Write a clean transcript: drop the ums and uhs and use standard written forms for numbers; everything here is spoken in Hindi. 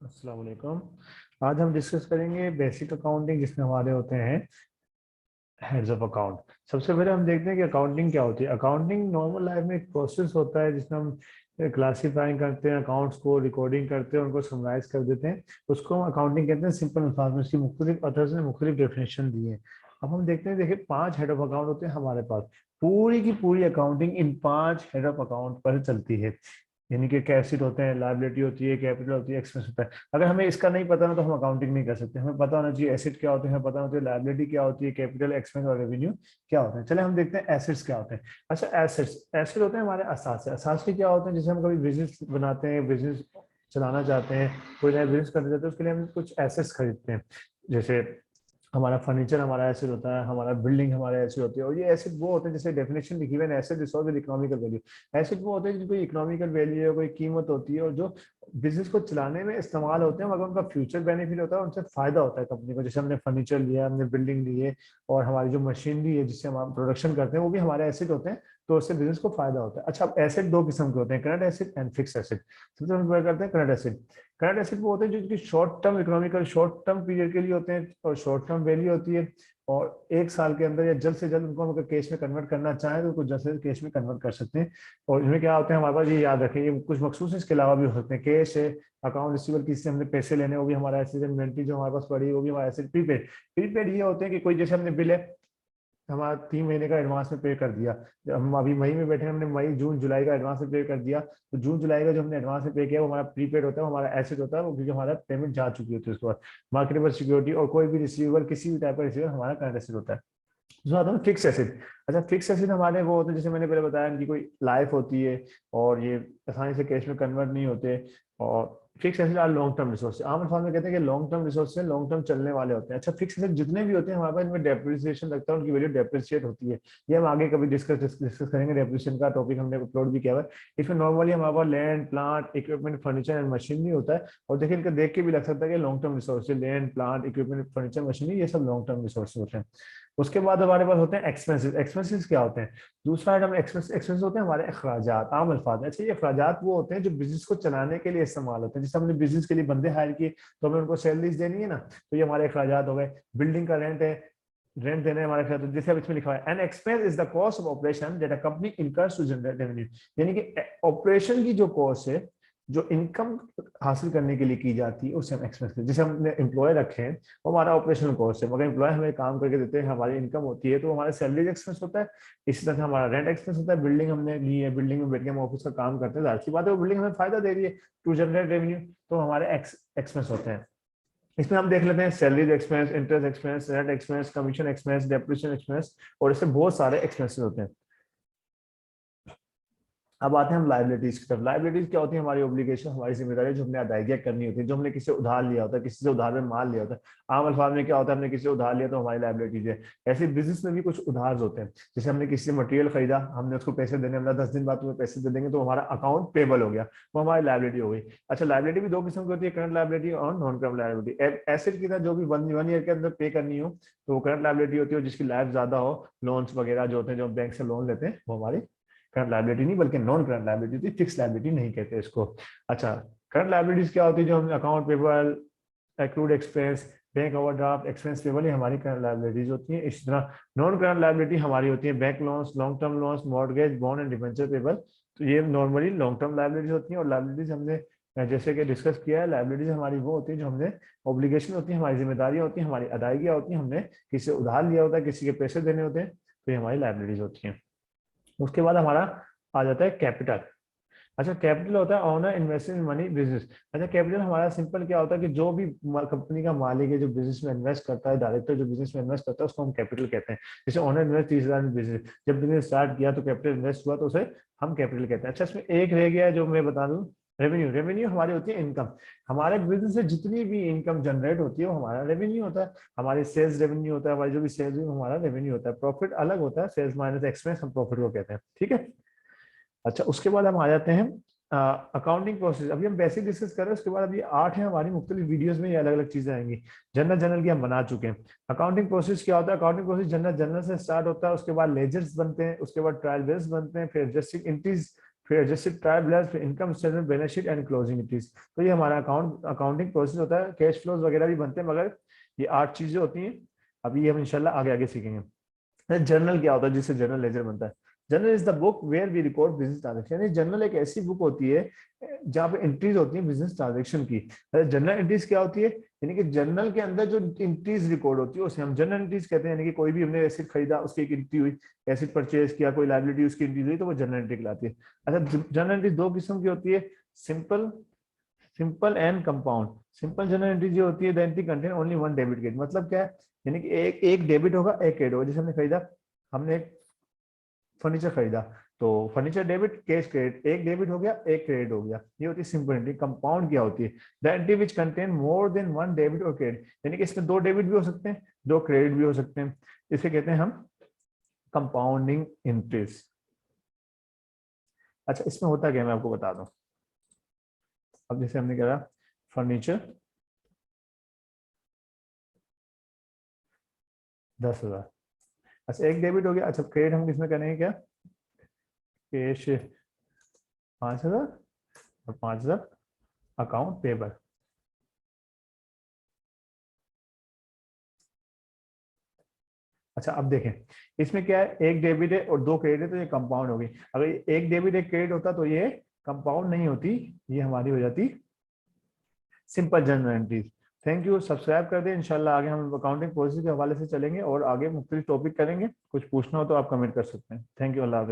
अस्सलाम वालेकुम। आज हम डिस्कस करेंगे बेसिक अकाउंटिंग, जिसमें हमारे होते हैं हेड्स ऑफ अकाउंट। सबसे पहले हम देखते हैं कि अकाउंटिंग क्या होती है। अकाउंटिंग नॉर्मल लाइफ में एक प्रोसेस होता है जिसमें हम क्लासीफाइंग करते हैं, अकाउंट्स को रिकॉर्डिंग करते हैं, उनको समराइज कर देते हैं। उसको हम अकाउंटिंग कहते हैं। सिंपल अल्फाज में इसकी मुख्तलिफ अथर्स ने मुख्तलिफ डेफिनेशन दी है। अब हम देखते हैं, देखिए 5 हेड ऑफ अकाउंट होते हैं हमारे पास। पूरी की पूरी accounting in 5 head of account पर चलती है। यानी कि एसिड होते हैं, लायबिलिटी होती है, कैपिटल होती है, एक्सपेंस होता है। अगर हमें इसका नहीं पता ना तो हम अकाउंटिंग नहीं कर सकते। हमें पता होना चाहिए एसिड क्या होते हैं, पता होना चाहिए लायबिलिटी क्या होती है, कैपिटल, एक्सपेंस और रेवेन्यू क्या होते हैं। चले हम देखते हैं एसिड्स क्या होते हैं। अच्छा, एसिड्स एसिड होते हैं हमारे असासे। असासे क्या होते हैं? जैसे हम कभी बिजनेस बनाते हैं, बिजनेस चलाना चाहते हैं, कोई नया बिजनेस करना चाहते हैं, उसके लिए हम कुछ एसेट्स खरीदते हैं। जैसे हमारा फर्नीचर हमारा एसिड होता है, हमारा बिल्डिंग हमारा एसिड होती है। और ये एसिड वो होते हैं, जैसे डेफिनेशन लिखी हुई है, acid resource with economical value. Acid वो होते हैं जिनकी इकोनॉमिकल वैल्यू है, कोई कीमत होती है, और जो बिजनेस को चलाने में इस्तेमाल होते हैं, मगर उनका फ्यूचर बेनिफिट होता है, उनसे फायदा होता है कंपनी को। जैसे हमने फर्नीचर लिया, हमने बिल्डिंग ली है, और हमारी जो मशीनरी है जिससे हम प्रोडक्शन करते हैं, वो भी हमारे एसिड होते हैं। तो उससे बिजनेस को फायदा होता है। अच्छा, एसिड दो किस्म के होते हैं, current acid and fix acid. सबसे पहले बात करते हैं करंट एसिड। करंट एसिड वो होते हैं जो short term economical, short term period के लिए होते हैं, और शॉर्ट टर्म वैल्यू होती है। और एक साल के अंदर या जल्द से जल्द उनको हम अगर कैश में कन्वर्ट करना चाहें तो कुछ जल्द से जल्द कैश में कन्वर्ट कर सकते हैं। और इसमें क्या होते हैं हमारे पास, ये याद रखें, ये कुछ मखसूस इसके अलावा भी हो सकते हैं। कैश है, अकाउंट रिसीवर, किसी से हमने पैसे लेने, वो भी हमारा एसेट। इन्वेंट्री जो हमारे पास पड़ी है, वो भी हमारा एसेट। प्रीपेड, प्रीपेड ये होते हैं कि कोई, जैसे हमने बिल है, हमारा 3 महीने का एडवांस में पे कर दिया। जब हम अभी मई में बैठे हैं, हमने मई जून जुलाई का एडवांस में पे कर दिया, तो जून जुलाई का जो हमने एडवांस में पे किया वो हमारा प्रीपेड होता है, वो हमारा एसेट होता है, वो क्योंकि हमारा पेमेंट जा चुकी होती है उसके बाद। मार्केटेबल सिक्योरिटी और कोई भी रिसीवेबल, किसी भी टाइप का रिसीवर हमारा करंट एसेट होता है। दूसरा आता है फिक्स एसेट। अच्छा, फिक्स एसेट हमारे वो होते हैं, जैसे मैंने पहले बताया, इनकी कोई लाइफ होती है और ये आसानी से कैश में कन्वर्ट नहीं होते। और fix asset are long term resource. आम अल्फाज में कहते हैं कि लॉन्ग टर्म रिसोर्स है, लॉन्ग टर्म चलने वाले होते हैं। अच्छा, फिक्स एसेट जितने भी होते हैं हमारे पास, इनमें डेप्रिसिएशन लगता है, उनकी वैल्यू डेप्रिशिएट होती है। ये हम आगे कभी डिस्कस करेंगे। डेप्रिसिएशन का टॉपिक हमने अपलोड भी किया हुआ है। इसमें नॉर्मली हमारे पास land, plant, equipment, furniture and machinery होता है। और देखिए, इनका देख के भी लग सकता है कि लॉन्ग टर्म रिसोर्स है। Land, plant, equipment, furniture, machinery, ये सब लॉन्ग टर्म रिसोर्स होते हैं। उसके बाद हमारे पास होते हैं एक्सपेंसेस। एक्सपेंसेस क्या होते हैं? दूसरा आइटम एक्सपेंस। एक्सपेंस होते हैं हमारे अखराजात, आम अल्फाज में। अच्छा, ये अखराजात वो होते हैं जो बिजनेस को चलाने के लिए इस्तेमाल होते हैं। जैसे हमने बिजनेस के लिए बंदे हायर किए, तो हमें उनको सैलरीज देनी है ना, तो ये हमारे अखराजात हो गए। बिल्डिंग का रेंट है, रेंट देने हमारे खर्च। तो जैसे अब इसमें लिखा है, an expense is the cost of operation that a company incurs to generate revenue. यानी कि ऑपरेशन की जो कॉस्ट है, जो इनकम हासिल करने के लिए की जाती है, उससे हम एक्सपेंस करते हैं। जैसे हमने एम्प्लॉय रखे हैं, वो हमारा ऑपरेशनल कॉस्ट है। मगर एम्प्लॉय हमें काम करके देते हैं, हमारी इनकम होती है, तो हमारा सैलरी एक्सपेंस होता है। इसी तरह से हमारा रेंट एक्सपेंस होता है। बिल्डिंग हमने ली है, बिल्डिंग में बैठ के हम ऑफिस का काम करते हैं, जाहिर सी बात है वो बिल्डिंग हमें फायदा दे रही है टू जनरेट रेवेन्यू, तो हमारे एक्सपेंस होते हैं। इसमें हम देख लेते हैं salary expense, interest expense, rent expense, commission expense, depreciation expense, और इससे बहुत सारे एक्सपेंसेस होते हैं। अब आते हैं हम लाइबिलिटीज की तरफ। लाइबिलिटीज क्या होती है? हमारी ऑब्लिगेशन, हमारी जिम्मेदारी, जो हमने अदायगियां करनी होती है, जो हमने किसी से उधार लिया होता है, किसी से उधार में माल लिया होता है। आम अल्फाज में क्या होता है, हमने किसी से उधार लिया तो हमारी लाइबिलिटीज है। ऐसे बिजनेस में भी कुछ उधार होते हैं। जैसे हमने किसी से मटेरियल खरीदा, हमने उसको पैसे देने, मतलब 10 दिन बाद तुम्हें पैसे दे देंगे, तो हमारा अकाउंट पेबल हो गया, वो हमारी लाइबिलिटी हो गई। अच्छा, लाइबिलिटी भी दो किस्म की होती है, करंट लाइबिलिटी और नॉन करंट लाइबिलिटी। एसेट की तरह जो भी वन ईयर के अंदर पे करनी हो, तो वो करंट लाइबिलिटी होती है, जिसकी लाइफ ज्यादा हो। लोन्स वगैरह जो होते हैं, जो बैंक से लोन लेते हैं, वो हमारी करंट लायबिलिटी नहीं बल्कि नॉन करंट लायबिलिटी होती है। फिक्स लायबिलिटी नहीं कहते इसको। अच्छा, करंट लायबिलिटीज क्या होती है? जो हम account payable, accrued expense, bank overdraft, expense payable, ये हमारी करंट लायबिलिटीज होती है। इस तरह नॉन करंट लायबिलिटी हमारी होती है bank loans, long term loans, mortgage, bond and debenture payable. तो ये नॉर्मली लॉन्ग टर्म लायबिलिटीज होती हैं। और लायबिलिटीज हमने जैसे कि डिस्कस किया है, लायबिलिटीज हमारी वो होती है जो हमने ऑब्लिगेशन होती है, हमारी जिम्मेदारियां होती हैं, हमारी अदायगियां होती हैं, हमने किसी से उधार लिया होता है, किसी के पैसे देने होते हैं, तो ये हमारी लायबिलिटीज होती हैं। उसके बाद हमारा आ जाता है कैपिटल। अच्छा, कैपिटल होता है owner invested in money business. अच्छा, कैपिटल हमारा सिंपल क्या होता है कि जो भी कंपनी का मालिक है, जो बिजनेस में इन्वेस्ट करता है, डायरेक्टर जो बिजनेस में इन्वेस्ट करता है, उसको हम कैपिटल कहते हैं। जैसे ओनर इन्वेस्ट 30,000 में बिजनेस, जब बिजनेस स्टार्ट किया तो कैपिटल इन्वेस्ट हुआ, तो उसे हम कैपिटल कहते हैं। अच्छा, इसमें एक रह गया है जो मैं बता दूं, रेवेन्यू। रेवेन्यू हमारी होती है इनकम। हमारे बिजनेस से जितनी भी इनकम जनरेट होती है वो हमारा रेवेन्यू होता है। हमारी सेल्स रेवेन्यू होता है, हमारी जो भी सेल्स हमारा रेवेन्यू होता है। प्रॉफिट अलग होता है, सेल्स माइनस एक्सपेंस हम प्रॉफिट को कहते हैं। ठीक है। अच्छा, उसके बाद हम आ जाते हैं अकाउंटिंग प्रोसेस। अभी हम बेसिक डिस्कस कर रहे हैं, उसके बाद अभी 8 है हमारी मुख्तलिफ वीडियोस में ये अलग अलग चीजें आएंगी। जनरल जनरल की हम बना चुके हैं। अकाउंटिंग प्रोसेस क्या होता है? अकाउंटिंग प्रोसेस जनरल जनरल से स्टार्ट होता है, उसके बाद लेजर्स बनते हैं, उसके बाद ट्रायल बेल्स बनते हैं, फिर एडजस्टिंग एंट्रीज फिर एडजस्टेड ट्रायल बैलेंस, फिर income statement, balance sheet and closing entries. तो ये हमारा अकाउंटिंग प्रोसेस होता है। कैश फ्लोज वगैरह भी बनते हैं, मगर ये 8 चीजें होती हैं। अभी ये हम इंशाल्लाह आगे आगे सीखेंगे। जर्नल क्या होता है, जिससे जर्नल लेजर बनता है। Journal is the book where we record business transaction. यानी जर्नल एक ऐसी बुक होती है जहाँ पे एंट्रीज होती है बिजनेस ट्रांजेक्शन की। जर्नल एंट्रीज क्या होती है, यानी कि जर्नल के अंदर जो एंट्रीज रिकॉर्ड होती है उसे हम जर्नल एंट्रीज कहते हैं। यानी कि कोई भी हमने एसेट खरीदा, उसकी एक एंट्री हुई, एसेट परचेज किया, कोई लायबिलिटी उसकी एंट्री हुई, तो वो जर्नल एंट्री कहलाती है। अच्छा, जर्नल एंट्री दो किस्म की होती है, simple simple and compound. Simple journal entry जो होती है, the entry contain only one debit credit. मतलब क्या है, यानी कि एक डेबिट होगा, एक क्रेडिट होगा। जैसे हमने खरीदा, हमने एक फर्नीचर खरीदा, तो फर्नीचर डेबिट, कैश क्रेडिट, एक डेबिट हो गया, एक क्रेडिट हो गया। ये होती है सिंपल एंट्री। कंपाउंड क्या होती है, the entry which contain more than one debit और क्रेडिट। यानी कि इसमें दो डेबिट भी हो सकते हैं, दो क्रेडिट भी हो सकते हैं। इसे कहते हैं हम कंपाउंडिंग एंट्रीज। अच्छा, इसमें होता क्या, मैं आपको बता दूं। अब जैसे हमने कहा फर्नीचर 10,000। अच्छा, एक डेबिट हो गया। अच्छा, क्रेडिट हम किसमें करेंगे, क्या कैश 5,000 और 5,000 अकाउंट पेबल। अच्छा, अब देखें, इसमें क्या है, एक डेबिट है और दो क्रेडिट है, तो ये कंपाउंड हो गई। अगर एक डेबिट एक क्रेडिट होता तो ये कंपाउंड नहीं होती, ये हमारी हो जाती simple journal entries. Thank you, subscribe कर दें। इंशाल्लाह आगे हम अकाउंटिंग प्रोसेस के हवाले से चलेंगे और आगे मुख्तलिफ टॉपिक करेंगे। कुछ पूछना हो तो आप कमेंट कर सकते हैं। थैंक यू, अल्लाह हाफिज़।